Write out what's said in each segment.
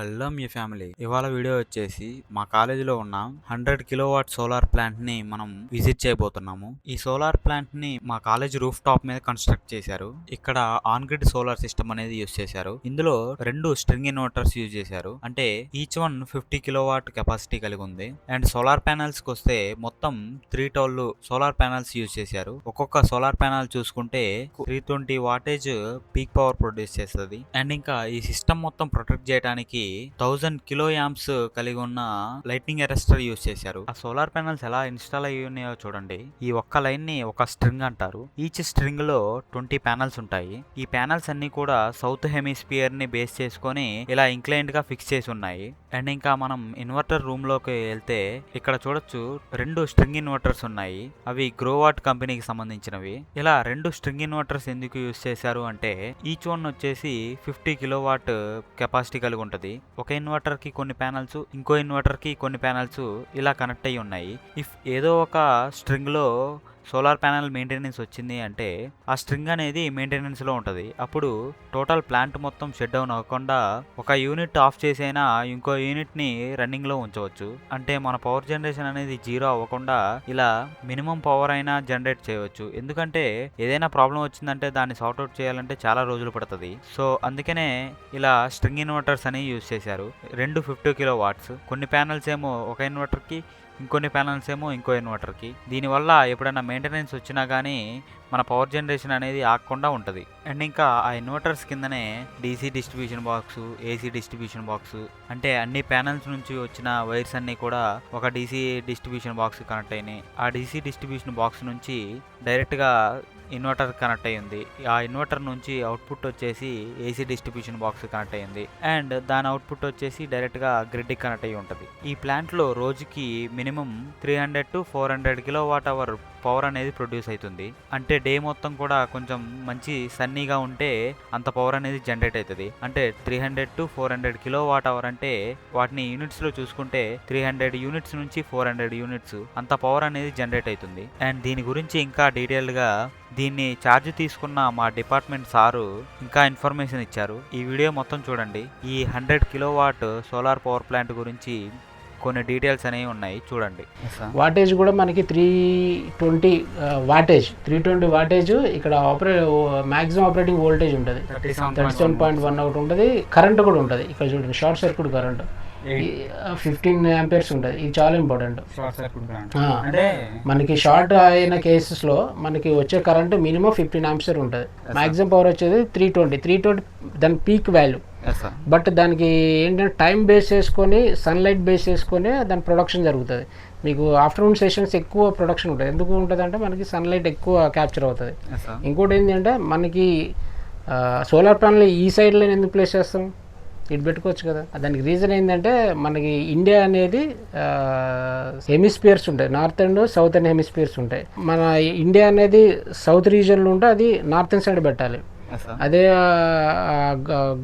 Hello మీ family. ఇవాళ video వచ్చేసి మా కాలేజీలో ఉన్న 100 కిలోవాట్ సోలార్ ప్లాంట్ ని మనం విజిట్ చేయబోతున్నాము. ఈ సోలార్ ప్లాంట్ ని మా కాలేజ్ రూఫ్ టాప్ మీద కన్స్ట్రక్ట్ చేశారు. ఇక్కడ ఆన్ గ్రిడ్ సోలార్ సిస్టమ్ అనేది యూస్ చేశారు. ఇందులో 2 స్ట్రింగ్ ఇన్వర్టర్స్ యూజ్ చేశారు. అంటే ఈచ్ వన్ 50 కిలోవాట్ కెపాసిటీ కలిగి ఉంది. అండ్ సోలార్ ప్యానెల్స్ కి వస్తే మొత్తం 3 టోళ్ళు సోలార్ ప్యానెల్స్ యూజ్ చేశారు. ఒక్కొక్క సోలార్ ప్యానెల్ చూసుకుంటే 320 వాటేజ్ పీక్ పవర్ ప్రొడ్యూస్ చేస్తుంది. అండ్ ఇంకా ఈ సిస్టమ్ మొత్తం ప్రొటెక్ట్ చేయడానికి 1000 కిలో యాంప్స్ కలిగి ఉన్న లైట్నింగ్ అరెస్టర్ యూజ్ చేశారు. ఆ సోలార్ ప్యానెల్స్ ఎలా ఇన్స్టాల్ అయ్యి ఉన్నాయో చూడండి. ఈ ఒక్క లైన్ ని ఒక స్ట్రింగ్ అంటారు. ఈచ్ స్ట్రింగ్ లో 20 ప్యానెల్స్ ఉంటాయి. ఈ ప్యానెల్స్ అన్ని కూడా సౌత్ హెమిస్ఫియర్ ని బేస్ చేసుకొని ఇలా ఇంక్లైన్డ్ గా ఫిక్స్ చేసి ఉన్నాయి. అండ్ ఇంకా మనం ఇన్వర్టర్ రూమ్ లోకి వెళ్తే ఇక్కడ చూడొచ్చు 2 స్ట్రింగ్ ఇన్వర్టర్స్ ఉన్నాయి. అవి గ్రోవాట్ కంపెనీకి సంబంధించినవి. ఇలా 2 స్ట్రింగ్ ఇన్వర్టర్స్ ఎందుకు యూజ్ చేశారు అంటే ఈచ్ వన్ వచ్చేసి 50 కిలోవాట్ కెపాసిటీ కలిగి ఉంటుంది. ఒక ఇన్వర్టర్ కి కొన్ని ప్యానెల్స్, ఇంకో ఇన్వర్టర్ కి కొన్ని ప్యానెల్స్ ఇలా కనెక్ట్ అయ్యి ఉన్నాయి. ఇఫ్ ఏదో ఒక స్ట్రింగ్ లో సోలార్ ప్యానెల్ మెయింటెనెన్స్ వచ్చింది అంటే ఆ స్ట్రింగ్ అనేది మెయింటెనెన్స్ లో ఉంటుంది. అప్పుడు టోటల్ ప్లాంట్ మొత్తం షట్ డౌన్ అవ్వకుండా ఒక యూనిట్ ఆఫ్ చేసైనా ఇంకో యూనిట్ ని రన్నింగ్ లో ఉంచవచ్చు. అంటే మన పవర్ జనరేషన్ అనేది జీరో అవ్వకుండా ఇలా మినిమం పవర్ అయినా జనరేట్ చేయవచ్చు. ఎందుకంటే ఏదైనా ప్రాబ్లం వచ్చిందంటే దాన్ని సార్ట్అవుట్ చేయాలంటే చాలా రోజులు పడుతుంది. సో అందుకనే ఇలా స్ట్రింగ్ ఇన్వర్టర్స్ అని యూజ్ చేశారు. 2 50 కిలో వాట్స్. కొన్ని ప్యానెల్స్ ఏమో ఒక ఇన్వర్టర్ కి, ఇంకొన్ని ప్యానెల్స్ ఏమో ఇంకో ఇన్వర్టర్కి. దీనివల్ల ఎప్పుడైనా మెయింటెనెన్స్ వచ్చినా కానీ మన పవర్ జనరేషన్ అనేది ఆగకుండా ఉంటుంది. అండ్ ఇంకా ఆ ఇన్వర్టర్స్ కిందనే DC distribution box, AC distribution box, అంటే అన్ని ప్యానెల్స్ నుంచి వచ్చిన వైర్స్ అన్నీ కూడా ఒక డీసీ డిస్ట్రిబ్యూషన్ బాక్స్ కనెక్ట్ అయినాయి. ఆ డీసీ డిస్ట్రిబ్యూషన్ బాక్స్ నుంచి డైరెక్ట్గా ఇన్వర్టర్ కనెక్ట్ అయ్యింది. ఆ ఇన్వర్టర్ నుంచి అవుట్పుట్ వచ్చేసి ఏసీ డిస్ట్రిబ్యూషన్ బాక్స్ కనెక్ట్ అయ్యింది. అండ్ దాని అవుట్పుట్ వచ్చేసి డైరెక్ట్గా గ్రిడ్కి కనెక్ట్ అయ్యి ఉంటుంది. ఈ ప్లాంట్లో రోజుకి minimum 300 to 400 kilo watt hour power అనేది ప్రొడ్యూస్ అవుతుంది. అంటే డే మొత్తం కూడా కొంచెం మంచి సన్నీగా ఉంటే అంత పవర్ అనేది జనరేట్ అవుతుంది. అంటే 300 to 400 కిలో వాట్ అవర్ అంటే వాటిని యూనిట్స్ లో చూసుకుంటే 300 యూనిట్స్ నుంచి 400 యూనిట్స్ అంత పవర్ అనేది జనరేట్ అవుతుంది. అండ్ దీని గురించి ఇంకా డీటెయిల్ గా దీన్ని ఛార్జ్ తీసుకున్న మా డిపార్ట్మెంట్ సారు ఇంకా ఇన్ఫర్మేషన్ ఇచ్చారు. ఈ వీడియో మొత్తం చూడండి. ఈ 100 కిలోవాట్ సోలార్ పవర్ ప్లాంట్ గురించి కొన్ని డీటెయిల్స్ అనేవి ఉన్నాయి, చూడండి. వాటేజ్ కూడా మనకి 320 వాటేజ్ 320 వాటేజ్ ఇక్కడ మ్యాక్సిమం ఆపరేటింగ్ వోల్టేజ్ ఉంటుంది. 37.1 ఒకటి ఉంటుంది. కరెంట్ కూడా ఉంటుంది. ఇక్కడ చూడండి, షార్ట్ సర్క్యూట్ కరెంట్ 15 ఆంపియర్స్ ఉంటుంది. ఇది చాలా ఇంపార్టెంట్. మనకి షార్ట్ అయిన కేసెస్ లో మనకి వచ్చే కరెంట్ మినిమం 15 ఆంపియర్ ఉంటుంది. మాక్సిమం పవర్ వచ్చేది 320 దాని పీక్ వాల్యూ. బట్ దానికి ఏంటంటే టైం బేస్ చేసుకొని, సన్లైట్ బేస్ చేసుకొని దాని ప్రొడక్షన్ జరుగుతుంది. మీకు ఆఫ్టర్నూన్ సెషన్స్ ఎక్కువ ప్రొడక్షన్ ఉంటుంది. ఎందుకు ఉంటుంది అంటే మనకి సన్లైట్ ఎక్కువ క్యాప్చర్ అవుతుంది. ఇంకోటి ఏంటంటే మనకి సోలార్ ప్యానెల్ ఈ సైడ్లో ఎందుకు ప్లేస్ చేస్తాం, ఇటు పెట్టుకోవచ్చు కదా. దానికి రీజన్ ఏంటంటే మనకి ఇండియా అనేది హెమిస్పియర్స్ ఉంటాయి. North and south and hemispheres ఉంటాయి. మన ఇండియా అనేది సౌత్ రీజియన్లో ఉంటే అది నార్థన్ సైడ్ పెట్టాలి. అదే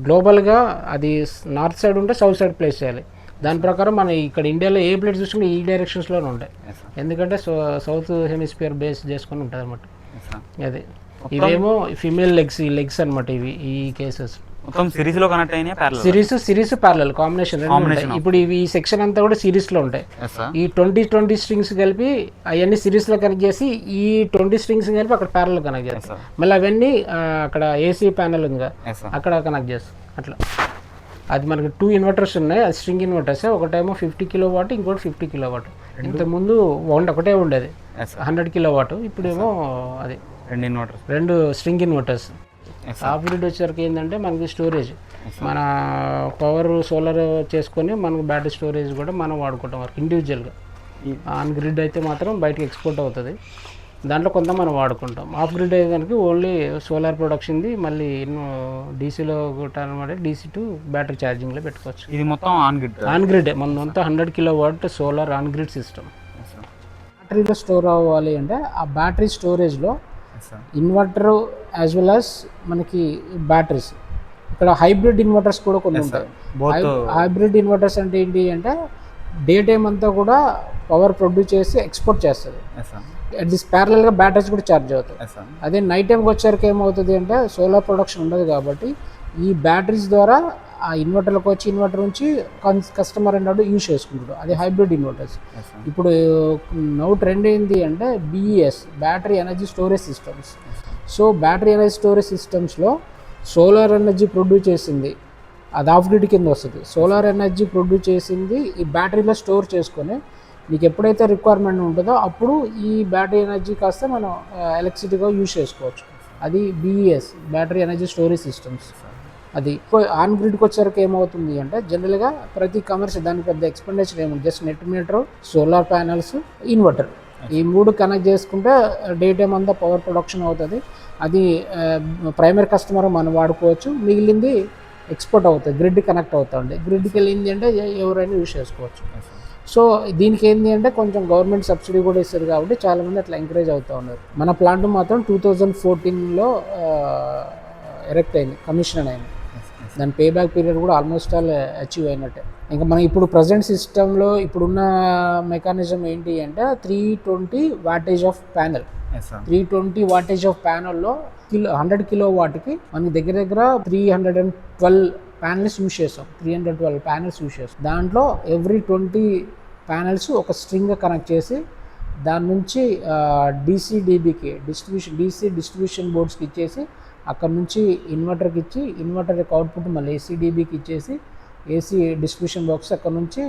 గ్లోబల్గా అది నార్త్ సైడ్ ఉంటే సౌత్ సైడ్ ప్లేస్ చేయాలి. దాని ప్రకారం మన ఇక్కడ ఇండియాలో ఏ ప్లేస్ చూసుకుంటే ఈ డైరెక్షన్స్లోనే ఉంటాయి. ఎందుకంటే సౌత్ హెమిస్పియర్ బేస్ చేసుకొని ఉంటుంది అనమాట. అది ఇవేమో ఫీమేల్ లెగ్స్ అనమాట. ఇవి ఈ కేసెస్ మొత్తం సిరీస్ లో కనెక్ట్ అయినాయి. Series parallel combination. ఇప్పుడు ఈ సెక్షన్ అంతా కూడా సిరీస్ లో ఉంటాయి. ఈ 20 స్ట్రింగ్స్ కలిపి అవన్నీ సిరీస్ లో కనెక్ట్ చేసి ఈ 20 స్ట్రింగ్స్ కలిపి అక్కడ ప్యారలల్ కనెక్ట్ చేస్తాం. మళ్ళీ అవన్నీ అక్కడ ఏసీ ప్యానల్ ఉందిగా అక్కడ కనెక్ట్ చేస్తాం. అట్లా అది మనకి 2 ఇన్వర్టర్స్ ఉన్నాయి. అది స్ట్రింగ్ ఇన్వర్టర్స్. ఒకటేమో 50 కిలో వాట్, ఇంకోటి 50 కిలో వాట్. ఇంతకుముందు ఒకటే ఉండేది 100 కిలో వాట్. ఇప్పుడేమో అది 2 స్ట్రింగ్ ఇన్వర్టర్స్. ఆఫ్ గ్రిడ్ వచ్చేసరికి ఏంటంటే మనకి స్టోరేజ్, మన పవర్ సోలార్ చేసుకొని మనకు బ్యాటరీ స్టోరేజ్ కూడా మనం వాడుకుంటాం వరకు ఇండివిజువల్గా. ఆన్ గ్రిడ్ అయితే మాత్రం బయటకి ఎక్స్పోర్ట్ అవుతుంది. దాంట్లో కొంత మనం వాడుకుంటాం. ఆఫ్ గ్రిడ్ అయితే కనుక ఓన్లీ సోలార్ ప్రొడక్షన్ది, మళ్ళీ డీసీలో అనమాట. డీసీ టు బ్యాటరీ ఛార్జింగ్లో పెట్టుకోవచ్చు. ఇది మొత్తం ఆన్ గ్రిడ్ మనదంతా 100 kilo watt solar on grid system. బ్యాటరీలో స్టోర్ అవ్వాలి అంటే ఆ బ్యాటరీ స్టోరేజ్లో ఇన్వర్టర్ యాజ్ వెల్ యాజ్ మనకి బ్యాటరీస్. ఇక్కడ హైబ్రిడ్ ఇన్వర్టర్స్ కూడా కొన్ని ఉంటాయి. హైబ్రిడ్ ఇన్వర్టర్స్ అంటే ఏంటి అంటే డే టైం అంతా కూడా పవర్ ప్రొడ్యూస్ చేసి ఎక్స్పోర్ట్ చేస్తుంది. అట్ దిస్ ప్యారలల్గా బ్యాటరీస్ కూడా ఛార్జ్ అవుతాయి. అదే నైట్ టైంకి వచ్చేసరికి ఏమవుతుంది అంటే సోలార్ ప్రొడక్షన్ ఉండదు కాబట్టి ఈ బ్యాటరీస్ ద్వారా ఆ ఇన్వర్టర్లకు వచ్చి ఇన్వర్టర్ నుంచి కస్టమర్ అన్నాడు యూజ్ చేసుకుంటాడు. అది హైబ్రిడ్ ఇన్వర్టర్స్. ఇప్పుడు నౌ ట్రెండ్ ఏంటి అంటే BES, battery energy storage systems. So battery energy storage సిస్టమ్స్లో సోలార్ ఎనర్జీ ప్రొడ్యూస్ చేసింది అది ఆఫ్ గ్రిడ్ కింద వస్తుంది. సోలార్ ఎనర్జీ ప్రొడ్యూస్ చేసింది ఈ బ్యాటరీలో స్టోర్ చేసుకొని నీకు ఎప్పుడైతే రిక్వైర్మెంట్ ఉంటుందో అప్పుడు ఈ బ్యాటరీ ఎనర్జీ కాస్త మనం ఎలక్ట్రిసిటీగా యూజ్ చేసుకోవచ్చు. అది BES, battery energy storage systems. అది ఆన్ గ్రిడ్కి వచ్చేసరికి ఏమవుతుంది అంటే జనరల్గా ప్రతి కమర్షియల్ దానికి పెద్ద ఎక్స్పెండిచర్ ఏముంది, just net meter, solar panels, inverter, ఈ 3 కనెక్ట్ చేసుకుంటే డే టైం అంతా పవర్ ప్రొడక్షన్ అవుతుంది. అది ప్రైమరీ కస్టమర్ మనం వాడుకోవచ్చు, మిగిలింది ఎక్స్పోర్ట్ అవుతుంది, గ్రిడ్ కనెక్ట్ అవుతుంది. గ్రిడ్కి వెళ్ళింది అంటే ఎవరైనా యూజ్ చేసుకోవచ్చు. సో దీనికి ఏంటి అంటే కొంచెం గవర్నమెంట్ సబ్సిడీ కూడా ఇస్తారు కాబట్టి చాలామంది అట్లా ఎంకరేజ్ అవుతూ ఉన్నారు. మన ప్లాంట్ మాత్రం 2014లో ఎరెక్ట్ అయింది, కమిషన్ అయింది. దాని పే బ్యాక్ పీరియడ్ కూడా ఆల్మోస్ట్ ఆల్ అచీవ్ అయినట్టే. ఇంకా మనం ఇప్పుడు ప్రజెంట్ సిస్టంలో ఇప్పుడున్న మెకానిజం ఏంటి అంటే 320 wattage of panel. 320 wattage of ప్యానెల్లో 100 కిలో వాట్కి మనకి దగ్గర దగ్గర 312 ప్యానల్స్ యూజ్ చేస్తాం. 312 ప్యానల్స్ యూజ్ చేస్తాం. దాంట్లో ఎవ్రీ 20 ప్యానల్స్ ఒక స్ట్రింగ్ కనెక్ట్ చేసి దాని నుంచి DCDBకి DC డిస్ట్రిబ్యూషన్ బోర్డ్స్కి ఇచ్చేసి అక్కడ నుంచి ఇన్వర్టర్కి ఇచ్చి ఇన్వర్టర్ యొక్క అవుట్పుట్ మళ్ళీ ACDBకి ఇచ్చేసి AC డిస్ట్రిబ్యూషన్ బాక్స్ అక్కడ నుంచి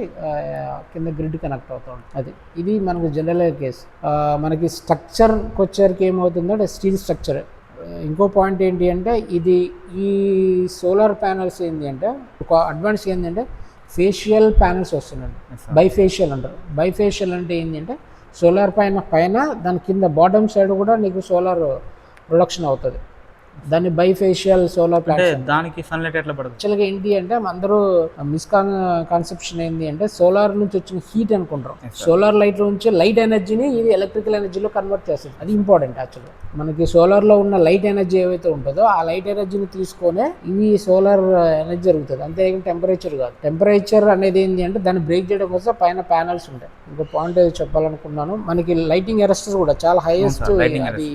కింద గ్రిడ్ కనెక్ట్ అవుతూ ఉంటుంది. ఇది మనకు జనరల్ కేస్. మనకి స్ట్రక్చర్కి వచ్చేసరికి ఏమవుతుందంటే స్టీల్ స్ట్రక్చర్. ఇంకో పాయింట్ ఏంటి అంటే ఈ సోలార్ ప్యానల్స్ ఏంటి అంటే ఒక అడ్వాన్స్ ఏంటంటే ఫేషియల్ ప్యానల్స్ వస్తున్నాయండి. బైఫేషియల్ అంటారు. బైఫేషియల్ అంటే ఏంటి అంటే సోలార్ పైన దాని కింద బాటమ్ సైడ్ కూడా నీకు సోలార్ ప్రొడక్షన్ అవుతుంది. దాన్ని బైఫేషియల్ సోలార్ ప్లాంట్. దానికి సన్లైట్ ఎట్లా పడుతుంది? యాక్చువల్గా ఏంటి అంటే అందరూ కాన్సెప్షన్ ఏంటి అంటే సోలార్ నుంచి వచ్చిన హీట్ అనుకుంటారు. సోలార్ లైట్ నుంచి లైట్ ఎనర్జీని ఇది ఎలక్ట్రికల్ ఎనర్జీలో కన్వర్ట్ చేస్తుంది. అది ఇంపార్టెంట్. యాక్చువల్గా మనకి సోలార్లో ఉన్న లైట్ ఎనర్జీ ఏవైతే ఉంటుందో ఆ లైట్ ఎనర్జీని తీసుకొనే ఇవి సోలార్ ఎనర్జీ జరుగుతుంది. అంతేగాని టెంపరేచర్ కాదు. టెంపరేచర్ అనేది ఏంటి అంటే దాన్ని బ్రేక్ చేయడం కోసం పైన ప్యానల్స్ ఉంటాయి. ఇంకో పాయింట్ చెప్పాలనుకున్నాను, మనకి లైటింగ్ అరెస్టర్స్ కూడా చాలా హైయెస్ట్. అది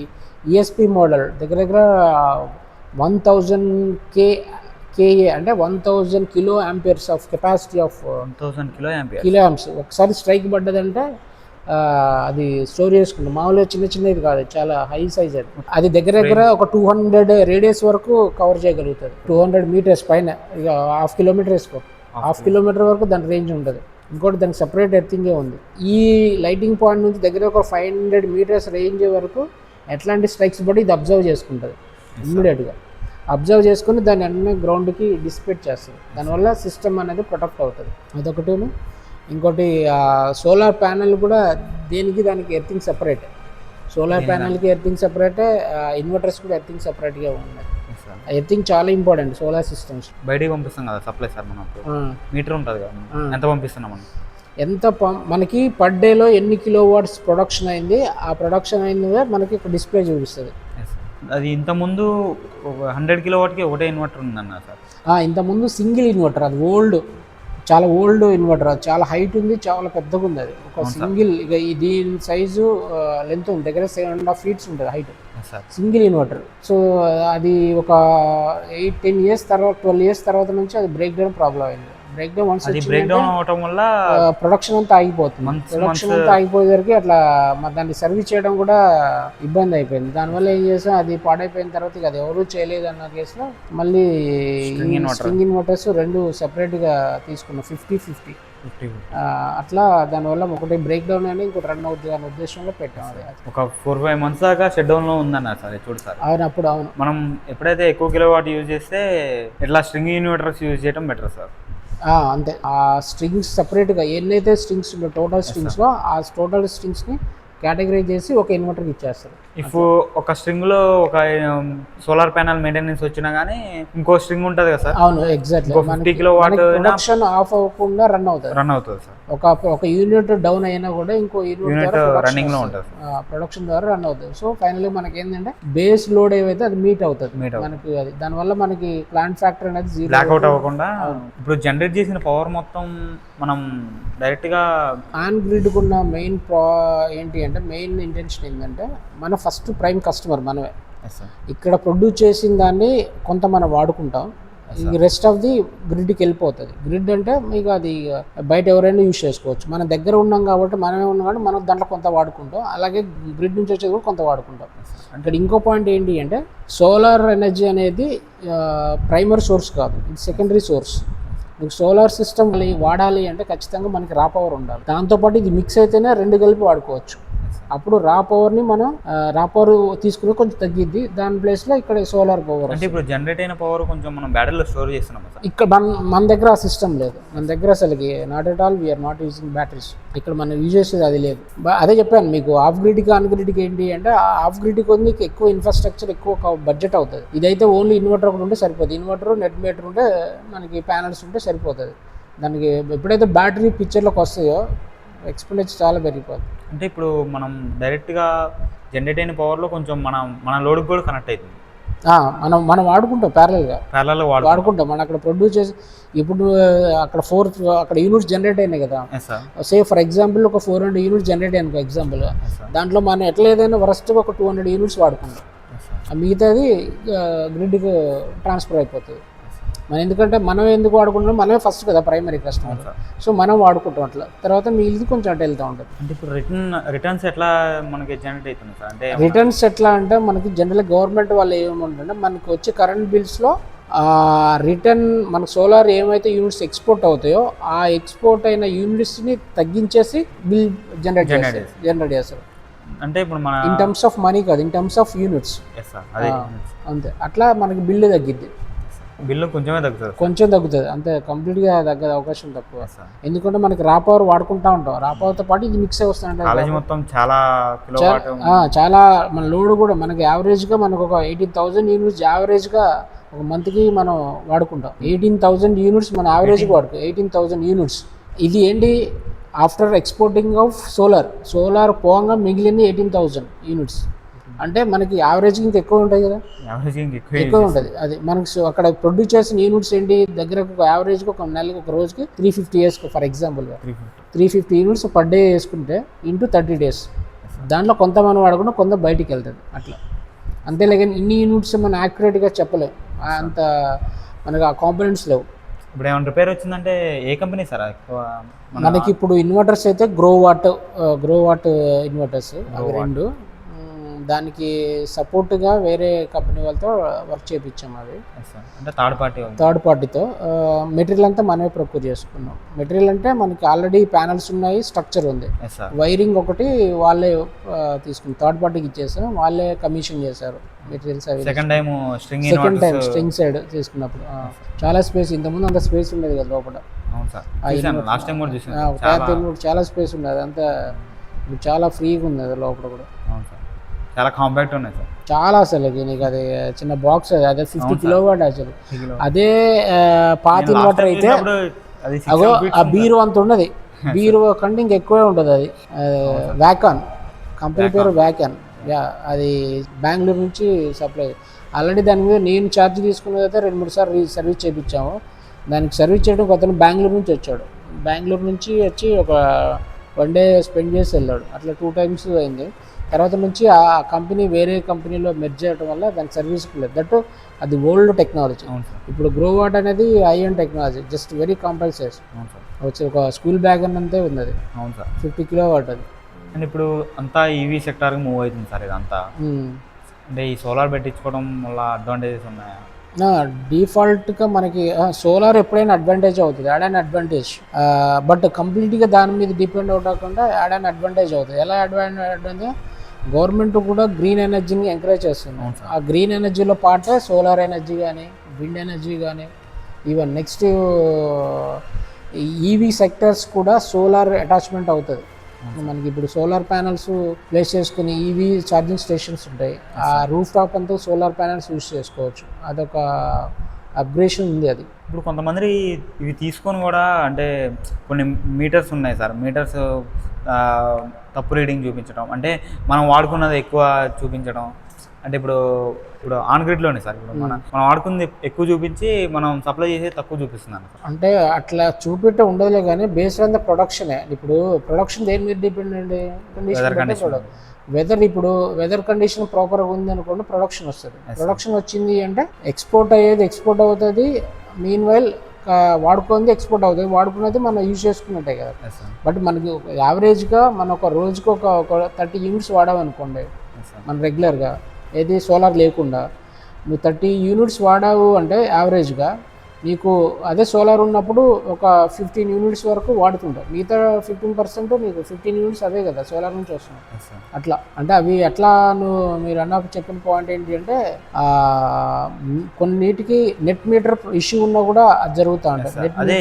ESP మోడల్ దగ్గర దగ్గర 1000 KA అంటే 1000 kilo amperes of capacity of 1000 kilo amps. ఒకసారి స్ట్రైక్ పడ్డదంటే అది స్టోర్ చేసుకుంటాం. మామూలుగా చిన్నది కాదు, చాలా హై సైజ్. అది దగ్గర దగ్గర ఒక 200 రేడియస్ వరకు కవర్ చేయగలుగుతుంది. 200 మీటర్స్ పైన, ఇక ½ కిలోమీటర్ వేసుకో, ½ కిలోమీటర్ వరకు దాని రేంజ్ ఉంటుంది. ఇంకోటి దానికి సపరేట్ ఎర్తింగే ఉంది. ఈ లైటింగ్ పాయింట్ నుంచి దగ్గర ఒక 500 మీటర్స్ రేంజ్ వరకు ఎట్లాంటి స్ట్రైక్స్ బట్టి ఇది అబ్జర్వ్ చేసుకుంటుంది. ఇమ్మీడియట్గా అబ్జర్వ్ చేసుకుని దాన్ని అన్ని గ్రౌండ్కి డిసిపేట్ చేస్తుంది. దానివల్ల సిస్టమ్ అనేది ప్రొటెక్ట్ అవుతుంది. అదొకటి. ఇంకోటి సోలార్ ప్యానెల్ కూడా దానికి ఎర్తింగ్ సపరేట్. సోలార్ ప్యానెల్కి ఎర్తింగ్ సపరేటే, ఇన్వర్టర్స్ కూడా ఎర్తింగ్ సపరేట్గా ఉన్నాయి. ఎర్తింగ్ చాలా ఇంపార్టెంట్ సోలార్ సిస్టమ్స్. బయటికి పంపిస్తాం కదా సప్లై సార్, మనం మీటర్ ఉంటుంది కదా, ఎంత పంపిస్తున్నాం మనకి పర్ డేలో ఎన్ని కిలో వాట్స్ ప్రొడక్షన్ అయింది, ఆ ప్రొడక్షన్ అయింది మనకి ఒక డిస్ప్లే చూపిస్తుంది. అది ఇంతకుముందు 100 కిలో వాట్కి ఒకటే ఇన్వర్టర్ ఉందన్న సార్. ఇంతకుముందు సింగిల్ ఇన్వర్టర్, అది చాలా ఓల్డ్ ఇన్వర్టర్. అది చాలా హైట్ ఉంది, చాలా పెద్దగా ఉంది. అది ఒక సింగిల్, ఇక దీని సైజు లెంత్ ఉంది దగ్గర 7.5 feet ఉంటుంది హైట్, సింగిల్ ఇన్వర్టర్. సో అది ఒక 8-10 years తర్వాత 12 years తర్వాత నుంచి అది బ్రేక్ డౌన్ ప్రాబ్లం అయింది. బ్రేక్ డౌన్ అవటం వల్ల ప్రొడక్షన్ అంతా ఆగిపోతుంది. ప్రొడక్షన్ అంతా ఆగిపోయేసరికి అట్లా దాన్ని సర్వీస్ చేయడం కూడా ఇబ్బంది అయిపోయింది. దానివల్ల ఏం చేసాం, అది పాడైపోయిన తర్వాత అది ఎవరు చేయలేదు అన్న కేసులో మళ్ళీ స్ట్రింగ్ ఇన్వర్టర్స్ 2 సెపరేట్గా తీసుకున్నాం, 50-50 అట్లా. దానివల్ల ఒకటి బ్రేక్ డౌన్ అని ఇంకోటి రన్ అవుతుంది అనే ఉద్దేశంలో పెట్టాం. అది ఒక 4-5 months దాకా షట్ డౌన్ లో ఉందన్న సార్. చూడు సార్, అవును. మనం ఎప్పుడైతే ఎక్కువ కిలో వాట్ యూజ్ చేస్తే ఇట్లా స్ట్రింగ్ ఇన్వర్టర్స్ యూజ్ చేయడం బెటర్ సార్. అంతే. ఆ స్ట్రింగ్స్ సపరేట్గా ఎన్నైతే స్ట్రింగ్స్ ఉన్నాయో టోటల్ స్ట్రింగ్స్లో ఆ టోటల్ స్ట్రింగ్స్ని కేటగరైజ్ చేసి ఒక ఇన్వర్టర్కి ఇచ్చేస్తారు. ఇఫ్ ఒక స్ట్రింగ్లో ఒక సోలార్ ప్యానల్ మెయింటెనెన్స్ వచ్చినా కానీ ఇంకో స్ట్రింగ్ ఉంటుంది కదా సార్. అవును, exactly. 50 kilo watt production of అవ్వకుండా రన్ అవుతుంది సార్. ఒక యూనిట్ డౌన్ అయినా కూడా ఇంకో యూనిట్ రన్నింగ్ లో ఉంటుంది, ప్రొడక్షన్ ద్వారా రన్ అవుతుంది. సో ఫైనల్లీ మనకి ఏంటంటే బేస్ లోడ్ ఏవైతే అది మీట్ అవుతుంది మనకి. అది దానివల్ల మనకి ప్లాంట్ ఫ్యాక్టర్ అనేది జీరో బ్లాక్అవుట్ అవ్వకుండా. ఇప్పుడు జనరేట్ చేసిన పవర్ మొత్తం మనం డైరెక్ట్ గా ఆన్ గ్రిడ్ కున్న మెయిన్ ఏంటి అంటే మెయిన్ ఇంటెన్షన్ ఏంటంటే మన ఫస్ట్ ప్రైమ్ కస్టమర్ మనమే. ఇక్కడ ప్రొడ్యూస్ చేసిన దాన్ని కొంత మనం వాడుకుంటాం, ఈ రెస్ట్ ఆఫ్ ది గ్రిడ్కి వెళ్ళిపోతుంది. గ్రిడ్ అంటే మీకు అది బయట ఎవరైనా యూజ్ చేసుకోవచ్చు. మన దగ్గర ఉన్నాం కాబట్టి మనమే ఉన్నాం కాబట్టి మనం దాంట్లో కొంత వాడుకుంటాం. అలాగే గ్రిడ్ నుంచి వచ్చేది కూడా కొంత వాడుకుంటాం. ఇక్కడ ఇంకో పాయింట్ ఏంటి అంటే సోలార్ ఎనర్జీ అనేది ప్రైమరీ సోర్స్ కాదు, ఇది సెకండరీ సోర్స్. మీకు సోలార్ సిస్టమ్ వాడాలి అంటే ఖచ్చితంగా మనకి రా పవర్ ఉండాలి. దాంతోపాటు ఇది మిక్స్ అయితేనే రెండు కలిపి వాడుకోవచ్చు. అప్పుడు రా పవర్ని మనం రా పవర్ తీసుకుని కొంచెం తగ్గిద్ది, దాని ప్లేస్లో ఇక్కడ సోలార్ పవర్. అంటే ఇప్పుడు జనరేట్ అయిన పవర్ కొంచెం మనం బ్యాటరీలో స్టోర్ చేస్తున్నాం సార్. ఇక్కడ మన దగ్గర ఆ సిస్టమ్ లేదు. మన దగ్గర అసలుకి not at all we are not using batteries. ఇక్కడ మనం యూజ్ చేసేది అది లేదు. అదే చెప్పాను మీకు, ఆఫ్ గ్రిడ్కి ఆన్ గ్రిడ్కి ఏంటి అంటే ఆఫ్ గ్రిడ్కి ఉంది మీకు ఎక్కువ ఇన్ఫ్రాస్ట్రక్చర్, ఎక్కువ బడ్జెట్ అవుతుంది. ఇదైతే ఓన్లీ ఇన్వర్టర్ ఒకటి ఉంటే సరిపోతుంది. ఇన్వర్టర్, నెట్ మీటర్ ఉంటే మనకి ప్యానల్స్ ఉంటే సరిపోతుంది. దానికి ఎప్పుడైతే బ్యాటరీ పిక్చర్లోకి వస్తాయో ఎక్స్పెండిచర్ చాలా పెరిగిపోతుంది. అంటే ఇప్పుడు మనం డైరెక్ట్గా జనరేట్ అయిన పవర్లో కొంచెం మన లోడ్కి కూడా కనెక్ట్ అవుతుంది. మనం వాడుకుంటాం ప్యారలల్గా వాడుకుంటాం. మనం అక్కడ ప్రొడ్యూస్ చేసి ఇప్పుడు అక్కడ అక్కడ యూనిట్స్ జనరేట్ అయినాయి కదా. సే ఫర్ ఎగ్జాంపుల్ ఒక 400 యూనిట్స్ జనరేట్ అయినాయి ఎగ్జాంపుల్. దాంట్లో మనం ఎట్లా ఏదైనా వరస్ట్గా ఒక 200 యూనిట్స్ వాడుకుంటాం. మిగతాది గ్రిడ్కి ట్రాన్స్ఫర్ అయిపోతుంది. మనం ఎందుకంటే మనం ఎందుకు వాడుకుంటాం, మనమే ఫస్ట్ కదా ప్రైమరీ కస్టమర్. సో మనం వాడుకుంటాం అట్లా, తర్వాత మిగిలిది కొంచెం అటు వెళ్తూ ఉంటుంది. అంటే ఇప్పుడు రిటర్న్స్ ఎట్లా మనకి జనరేట్ అవుతుంది సార్? అంటే రిటర్న్స్ ఎట్లా అంటే మనకి జనరల్గా గవర్నమెంట్ వాళ్ళు ఏమంటే మనకి వచ్చే కరెంట్ బిల్స్లో రిటర్న్ మనకు సోలార్ ఏమైతే యూనిట్స్ ఎక్స్పోర్ట్ అవుతాయో ఆ ఎక్స్పోర్ట్ అయిన యూనిట్స్ని తగ్గించేసి బిల్ జనరేట్ చేస్తారు. అంటే ఇప్పుడు మన ఇన్ టర్మ్స్ ఆఫ్ మనీ కాదు, ఇన్ టర్మ్స్ ఆఫ్ యూనిట్స్. అంతే, అట్లా మనకి బిల్లు తగ్గిద్ది. బిల్లు కొంచెం తగ్గుతుంది అంతే, కంప్లీట్గా తగ్గదు, అవకాశం తక్కువ. ఎందుకంటే మనకి రా పవర్ వాడుకుంటా ఉంటాం, రా పవర్తో పాటు ఇది మిక్స్ అయి వస్తుంటే మొత్తం చాలా మన లోడ్ కూడా మనకి యావరేజ్గా మనకు ఒక 18,000 యూనిట్స్ యావరేజ్గా ఒక మంత్కి మనం వాడుకుంటాం. 18,000 యూనిట్స్ మన యావరేజ్గా వాడుకో 18,000 యూనిట్స్. ఇది ఏంటి ఆఫ్టర్ ఎక్స్పోర్టింగ్ ఆఫ్ సోలార్ పోగా మిగిలింది 18,000 యూనిట్స్. అంటే మనకి యావరేజ్ ఇంకా ఎక్కువ ఉంటాయి కదా, ఎక్కువ ఉంటుంది. అది మనకి అక్కడ ప్రొడ్యూస్ చేసిన యూనిట్స్ ఏంటి దగ్గర యావరేజ్గా ఒక నెలకి ఒక రోజుకి 350 వేసుకో ఫర్ ఎగ్జాంపుల్గా 350 యూనిట్స్ పర్ డే వేసుకుంటే ఇంటూ 30 days. దాంట్లో కొంత మనం వాడకుండా కొంత బయటికి వెళ్తుంది అట్లా. అంతేలే కానీ ఇన్ని యూనిట్స్ మనం యాక్యురేట్గా చెప్పలేము, అంత మనకు ఆ కాంపోనెంట్స్ లేవు. ఇప్పుడు ఏమైనా రిపేర్ వచ్చిందంటే ఏ కంపెనీ సార్ ఎక్కువ? మనకి ఇప్పుడు ఇన్వర్టర్స్ అయితే గ్రో వాట్ ఇన్వర్టర్స్ అవి రెండు. దానికి సపోర్ట్గా వేరే కంపెనీ వాళ్ళతో వర్క్ చేయించాము. అవి అంటే థర్డ్ పార్టీతో మెటీరియల్ అంతా మనమే ప్రొక్యూర్ చేసుకున్నాం. మెటీరియల్ అంటే మనకి ఆల్రెడీ ప్యానల్స్ ఉన్నాయి, స్ట్రక్చర్ ఉంది, వైరింగ్ ఒకటి వాళ్ళే తీసుకుని థర్డ్ పార్టీకి ఇచ్చేసాం, వాళ్ళే కమిషన్ చేశారు మెటీరియల్స్. అవి సెకండ్ టైం స్ట్రింగ్ సైడ్ తీసుకున్నప్పుడు చాలా స్పేస్, ఇంతకుముందు అంత స్పేస్ ఉండేది కదా లోపల. చాలా స్పేస్ ఉంది, అదంతా చాలా ఫ్రీగా ఉంది అది లోపల కూడా. చాలా కాంపాక్ట్ ఉన్నాయి సార్, చాలా. అసలు నీకు అది చిన్న బాక్స్, అదే 50 కిలోవాట్. అసలు అదే పాత ఇన్వర్టర్ అయితే అగో ఆ బీరు అంత ఉండదు, బీరు కంటే ఇంక ఎక్కువే ఉంటుంది. అది వ్యాకాన్ కంపెనీ పేరు వ్యాకాన్. అది బెంగళూరు నుంచి సప్లై. ఆల్రెడీ దాని మీద నేను ఛార్జ్ తీసుకున్నదైతే 2-3 సార్లు సర్వీస్ చేయించాము. దానికి సర్వీస్ చేయడం అతను బెంగళూరు నుంచి వచ్చాడు. బెంగళూరు నుంచి వచ్చి ఒక 1 day స్పెండ్ చేసి వెళ్ళాడు. అట్లా 2 times అయింది. తర్వాత నుంచి ఆ కంపెనీ వేరే కంపెనీలో మెర్జ్ చేయడం వల్ల దానికి సర్వీస్ లేదు. దట్ అది ఓల్డ్ టెక్నాలజీ. ఇప్పుడు గ్రో వాట్ అనేది IN technology, just very compact size. వచ్చి ఒక స్కూల్ బ్యాగ్ అన్నంతే ఉంది అది. 50 కిలోవాట్ అది. అండ్ ఇప్పుడు అంతా ఈవీ సెక్టార్కి మూవ్ అవుతుంది సార్ ఇదంతా. అంటే ఈ సోలార్ పెట్టించుకోవడం వల్ల అడ్వాంటేజెస్ ఉన్నాయా? డిఫాల్ట్గా మనకి సోలార్ ఎప్పుడైనా అడ్వాంటేజ్ అవుతుంది, యాడ్ అండ్ అడ్వాంటేజ్. బట్ కంప్లీట్గా దాని మీద డిపెండ్ అవ్వకుండా యాడ్ అండ్ అడ్వాంటేజ్ అవుతుంది. ఎలా అడ్వాంటేజ్? గవర్నమెంట్ కూడా గ్రీన్ ఎనర్జీని ఎంకరేజ్ చేస్తుంది. ఆ గ్రీన్ ఎనర్జీలో పాటే సోలార్ ఎనర్జీ కానీ, విండ్ ఎనర్జీ కానీ, ఈవెన్ నెక్స్ట్ ఈవీ సెక్టర్స్ కూడా సోలార్ అటాచ్మెంట్ అవుతుంది. మనకి ఇప్పుడు సోలార్ ప్యానల్స్ ప్లేస్ చేసుకుని ఈవీ ఛార్జింగ్ స్టేషన్స్ ఉంటాయి. ఆ రూఫ్ టాప్ అంతా సోలార్ ప్యానల్స్ యూజ్ చేసుకోవచ్చు. అదొక అప్గ్రేషన్ ఉంది. అది ఇప్పుడు కొంతమంది ఇవి తీసుకొని కూడా అంటే కొన్ని మీటర్స్ ఉన్నాయి సార్, మీటర్స్ తప్పు రీడింగ్ చూపించడం, అంటే మనం వాడుకున్నది ఎక్కువ చూపించడం. అంటే ఇప్పుడు ఆన్ గ్రిడ్లోనే సార్ ఇప్పుడు మనం వాడుకుంది ఎక్కువ చూపించి మనం సప్లై చేసి తక్కువ చూపిస్తున్నాను. అంటే అట్లా చూపెట్టే ఉండదులే కానీ బేస్డ్ ఆన్ ద ప్రొడక్షనే. ఇప్పుడు ప్రొడక్షన్ దేని మీద డిపెండ్ అండి? వెదర్ కండిషన్ ప్రాపర్గా ఉంది అనుకోండి, ప్రొడక్షన్ వస్తుంది. ప్రొడక్షన్ వచ్చింది అంటే ఎక్స్పోర్ట్ అవుతుంది. మీన్ వైల్ వాడుకుంది ఎక్స్పోర్ట్ అవుతుంది, వాడుకున్నది మనం యూజ్ చేసుకున్నట్టే కదా. బట్ మనకి యావరేజ్గా మన ఒక రోజుకి ఒక 30 యూనిట్స్ వాడామనుకోండి మన రెగ్యులర్గా, ఏది సోలార్ లేకుండా నువ్వు 30 యూనిట్స్ వాడావు అంటే యావరేజ్గా నీకు అదే సోలార్ ఉన్నప్పుడు ఒక 15 యూనిట్స్ వరకు వాడుతుంటావు, మిగతా 15% నీకు 15 యూనిట్స్ అవే కదా సోలార్ నుంచి వస్తున్నాయి. అట్లా అంటే అవి ఎట్లా మీరు అన్నప్పుడు చెప్పిన పాయింట్ ఏంటి అంటే కొన్నిటికి నెట్ మీటర్ ఇష్యూ ఉన్నా కూడా అది జరుగుతూ ఉంటుంది. నెట్ అంటే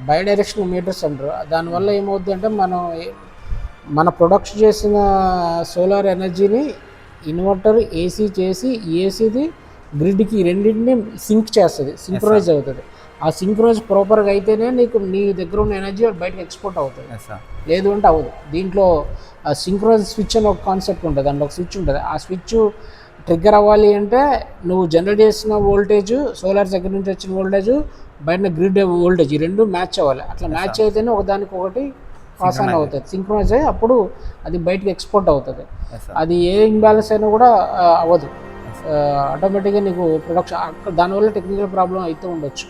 బై డైరెక్షన్ మీటర్స్ అంటారు. దానివల్ల ఏమవుద్ది అంటే మన ప్రొడక్ట్ చేసిన సోలార్ ఎనర్జీని ఇన్వర్టర్ ఏసీ చేసి ఏసీది గ్రిడ్కి రెండింటిని సింక్ చేస్తుంది, సింక్రనైజ్ అవుతుంది. ఆ సింక్రనైజ్ ప్రాపర్గా అయితేనే నీ దగ్గర ఉన్న ఎనర్జీ బయటకు ఎక్స్పోర్ట్ అవుతుంది, లేదు అంటే అవ్వదు. దీంట్లో సింక్రనైజ్ స్విచ్ అని ఒక కాన్సెప్ట్ ఉంటుంది, దాంట్లో ఒక స్విచ్ ఉంటుంది. ఆ స్విచ్ ట్రిగ్గర్ అవ్వాలి అంటే నువ్వు జనరేట్ చేసిన వోల్టేజ్, సోలార్ దగ్గర నుంచి వచ్చిన వోల్టేజ్, బయట గ్రిడ్ వోల్టేజ్, ఈ రెండు మ్యాచ్ అవ్వాలి. అట్లా మ్యాచ్ అయితేనే ఒకదానికి ఒకటి పాస్ ఆన్ అవుతుంది, సింక్రనైజ్ అయ్యి అప్పుడు అది బయటకు ఎక్స్పోర్ట్ అవుతుంది. అది ఏ ఇంబ్యాలెన్స్ అయినా కూడా అవ్వదు, ఆటోమేటిక్గా నీకు ప్రొడక్షన్ దానివల్ల టెక్నికల్ ప్రాబ్లం అయితే ఉండొచ్చు.